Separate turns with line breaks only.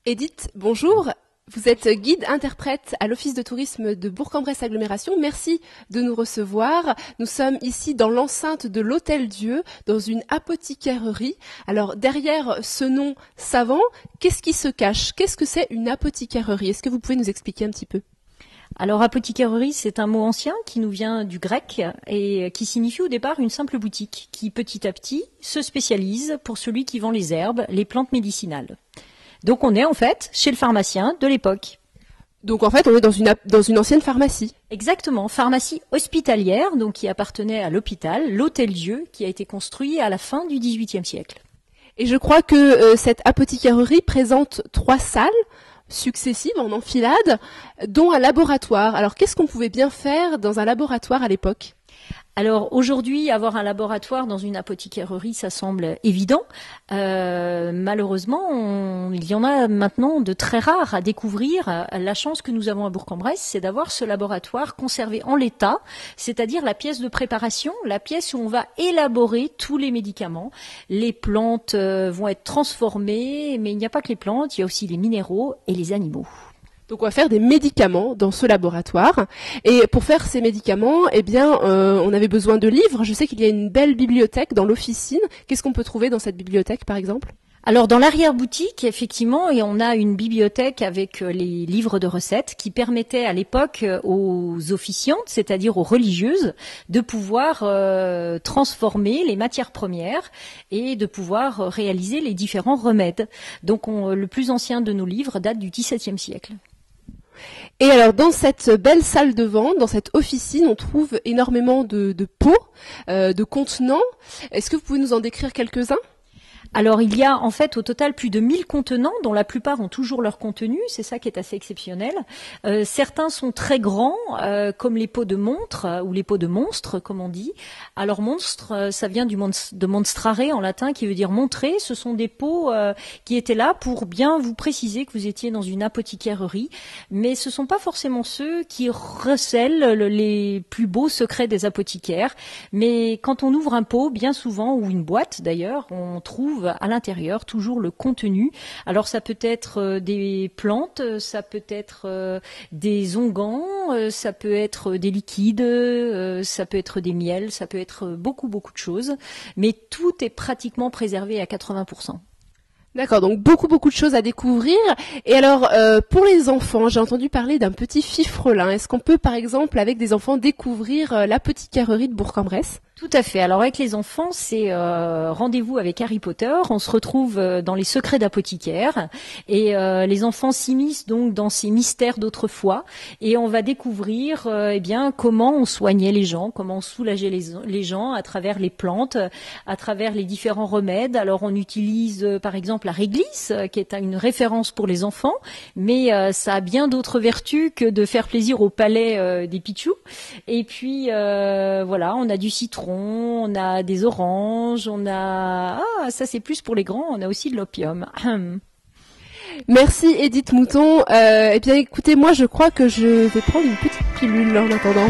Edith, bonjour. Vous êtes guide-interprète à l'Office de tourisme de Bourg-en-Bresse Agglomération. Merci de nous recevoir. Nous sommes ici dans l'enceinte de l'Hôtel-Dieu, dans une apothicairerie. Alors, derrière ce nom savant, qu'est-ce qui se cache? Qu'est-ce que c'est une apothicairerie? Est-ce que vous pouvez nous expliquer un petit peu?
Alors, apothicairerie, c'est un mot ancien qui nous vient du grec et qui signifie au départ une simple boutique qui, petit à petit, se spécialise pour celui qui vend les herbes, les plantes médicinales. Donc, on est en fait chez le pharmacien de l'époque.
Donc, en fait, on est dans une ancienne pharmacie.
Exactement, pharmacie hospitalière, donc qui appartenait à l'hôpital, l'Hôtel-Dieu, qui a été construit à la fin du XVIIIe siècle.
Et je crois que cette apothicairerie présente 3 salles successives en enfilade, dont un laboratoire. Alors, qu'est-ce qu'on pouvait bien faire dans un laboratoire à l'époque?
Alors aujourd'hui, avoir un laboratoire dans une apothicairerie, ça semble évident. Malheureusement, il y en a maintenant de très rares à découvrir. La chance que nous avons à Bourg-en-Bresse, c'est d'avoir ce laboratoire conservé en l'état, c'est-à-dire la pièce de préparation, la pièce où on va élaborer tous les médicaments. Les plantes vont être transformées, mais il n'y a pas que les plantes, il y a aussi les minéraux et les animaux.
Donc on va faire des médicaments dans ce laboratoire. Et pour faire ces médicaments, eh bien, on avait besoin de livres. Je sais qu'il y a une belle bibliothèque dans l'officine. Qu'est-ce qu'on peut trouver dans cette bibliothèque, par exemple?
Alors dans l'arrière-boutique, effectivement, et on a une bibliothèque avec les livres de recettes qui permettaient à l'époque aux officiantes, c'est-à-dire aux religieuses, de pouvoir transformer les matières premières et de pouvoir réaliser les différents remèdes. Donc le plus ancien de nos livres date du XVIIe siècle.
Et alors, dans cette belle salle de vente, dans cette officine, on trouve énormément de pots, de contenants. Est-ce que vous pouvez nous en décrire quelques-uns ?
Alors, il y a en fait au total plus de 1000 contenants, dont la plupart ont toujours leur contenu. C'est ça qui est assez exceptionnel. Certains sont très grands, comme les pots de montre ou les pots de monstre, comme on dit. Alors, monstre, ça vient de monstrare en latin, qui veut dire montrer. Ce sont des pots qui étaient là pour bien vous préciser que vous étiez dans une apothicairerie. Mais ce sont pas forcément ceux qui recèlent les plus beaux secrets des apothicaires. Mais quand on ouvre un pot, bien souvent, ou une boîte d'ailleurs, on trouve à l'intérieur toujours le contenu. Alors ça peut être des plantes, ça peut être des onguents, ça peut être des liquides, ça peut être des miels, ça peut être beaucoup de choses, mais tout est pratiquement préservé à 80%.
D'accord, donc beaucoup de choses à découvrir. Et alors, pour les enfants, j'ai entendu parler d'un petit fifrelin. Est-ce qu'on peut, par exemple, avec des enfants, découvrir l'apothicairerie de Bourg-en-Bresse ?
Tout à fait. Alors avec les enfants, c'est rendez-vous avec Harry Potter. On se retrouve dans les secrets d'apothicaire et les enfants s'immiscent donc dans ces mystères d'autrefois et on va découvrir eh bien comment on soignait les gens, comment on soulageait les gens à travers les plantes, à travers les différents remèdes. Alors on utilise par exemple la réglisse qui est une référence pour les enfants, mais ça a bien d'autres vertus que de faire plaisir au palais des pitchous. Et puis voilà, on a du citron, on a des oranges, on a... Ah, ça c'est plus pour les grands, on a aussi de l'opium.
Merci Edith Mouton. Eh bien écoutez, moi je crois que je vais prendre une petite pilule en attendant.